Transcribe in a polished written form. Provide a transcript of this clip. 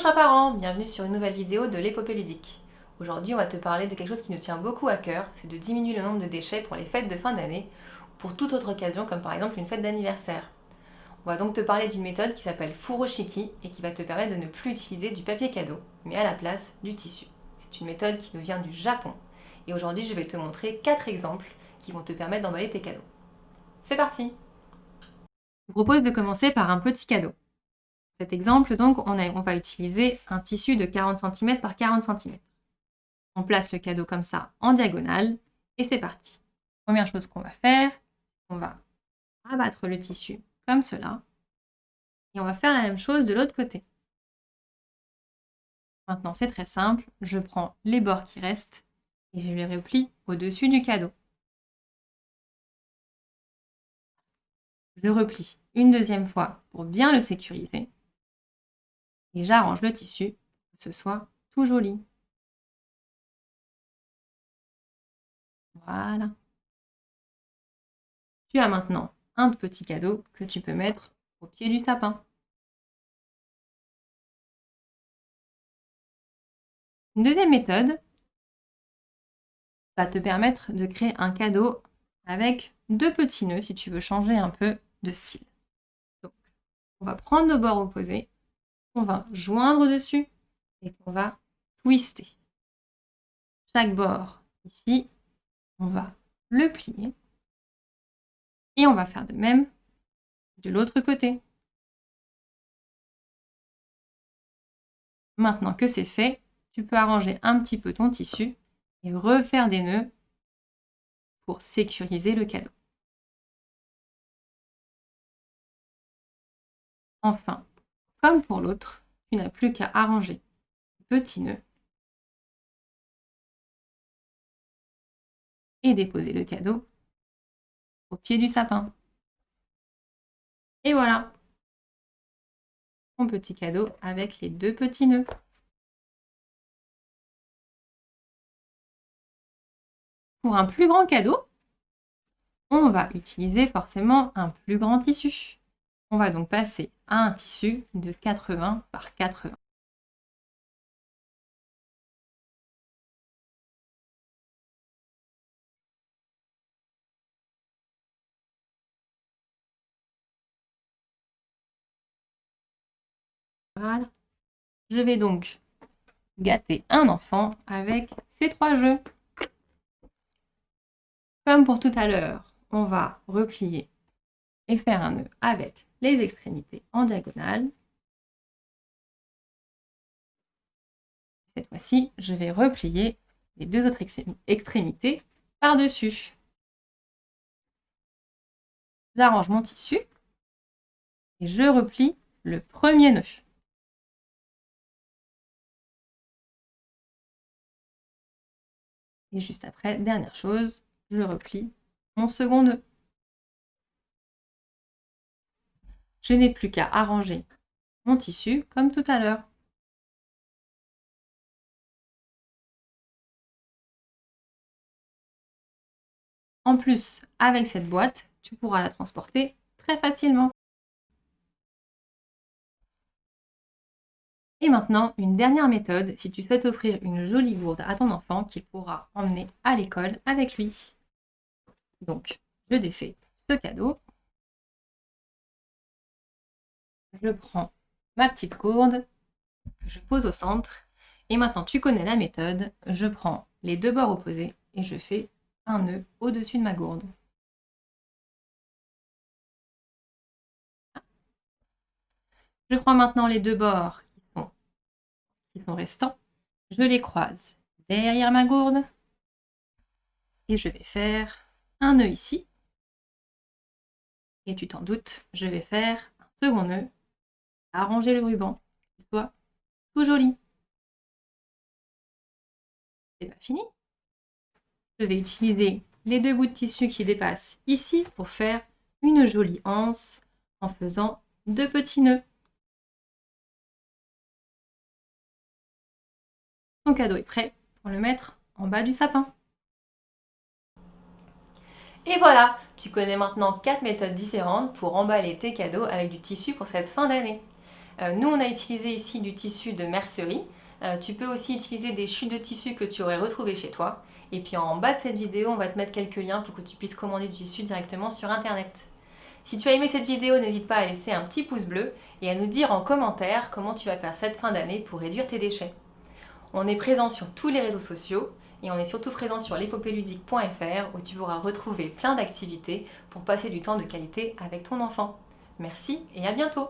chers parents, bienvenue sur une nouvelle vidéo de l'épopée ludique. Aujourd'hui, on va te parler de quelque chose qui nous tient beaucoup à cœur, c'est de diminuer le nombre de déchets pour les fêtes de fin d'année ou pour toute autre occasion comme par exemple une fête d'anniversaire. On va donc te parler d'une méthode qui s'appelle Furoshiki et qui va te permettre de ne plus utiliser du papier cadeau, mais à la place du tissu. C'est une méthode qui nous vient du Japon et aujourd'hui je vais te montrer 4 exemples qui vont te permettre d'emballer tes cadeaux. C'est parti! Je vous propose de commencer par un petit cadeau. Cet exemple, donc, on va utiliser un tissu de 40 cm par 40 cm. On place le cadeau comme ça en diagonale et c'est parti. Première chose qu'on va faire, on va rabattre le tissu comme cela et on va faire la même chose de l'autre côté. Maintenant, c'est très simple, je prends les bords qui restent et je les replie au-dessus du cadeau. Je replie une deuxième fois pour bien le sécuriser et j'arrange le tissu pour que ce soit tout joli. Voilà. Tu as maintenant un petit cadeau que tu peux mettre au pied du sapin. Une deuxième méthode va te permettre de créer un cadeau avec 2 petits nœuds si tu veux changer un peu de style. Donc, on va prendre nos bords opposés, on va joindre dessus et on va twister. Chaque bord ici, on va le plier et on va faire de même de l'autre côté. Maintenant que c'est fait, tu peux arranger un petit peu ton tissu et refaire des nœuds pour sécuriser le cadeau. Enfin, comme pour l'autre, tu n'as plus qu'à arranger le petit nœud et déposer le cadeau au pied du sapin. Et voilà, ton petit cadeau avec les 2 petits nœuds. Pour un plus grand cadeau, on va utiliser forcément un plus grand tissu. On va donc passer à un tissu de 80 par 80. Voilà. Je vais donc gâter un enfant avec ces 3 jeux. Comme pour tout à l'heure, on va replier et faire un nœud avec les extrémités en diagonale. Cette fois-ci, je vais replier les 2 autres extrémités par-dessus. J'arrange mon tissu et je replie le premier nœud. Et juste après, dernière chose, je replie mon second nœud. Je n'ai plus qu'à arranger mon tissu comme tout à l'heure. En plus, avec cette boîte, tu pourras la transporter très facilement. Et maintenant, une dernière méthode si tu souhaites offrir une jolie gourde à ton enfant qu'il pourra emmener à l'école avec lui. Donc, je défais ce cadeau. Je prends ma petite gourde que je pose au centre. Et maintenant, tu connais la méthode. Je prends les 2 bords opposés et je fais un nœud au-dessus de ma gourde. Je prends maintenant les 2 bords qui sont restants. Je les croise derrière ma gourde. Et je vais faire un nœud ici. Et tu t'en doutes, je vais faire un second nœud, arranger le ruban, qu'il soit tout joli. C'est pas fini. Je vais utiliser les 2 bouts de tissu qui dépassent ici pour faire une jolie anse en faisant 2 petits nœuds. Ton cadeau est prêt pour le mettre en bas du sapin. Et voilà, tu connais maintenant 4 méthodes différentes pour emballer tes cadeaux avec du tissu pour cette fin d'année. Nous, on a utilisé ici du tissu de mercerie. Tu peux aussi utiliser des chutes de tissu que tu aurais retrouvées chez toi. Et puis en bas de cette vidéo, on va te mettre quelques liens pour que tu puisses commander du tissu directement sur internet. Si tu as aimé cette vidéo, n'hésite pas à laisser un petit pouce bleu et à nous dire en commentaire comment tu vas faire cette fin d'année pour réduire tes déchets. On est présent sur tous les réseaux sociaux et on est surtout présent sur l'épopéludique.fr où tu pourras retrouver plein d'activités pour passer du temps de qualité avec ton enfant. Merci et à bientôt!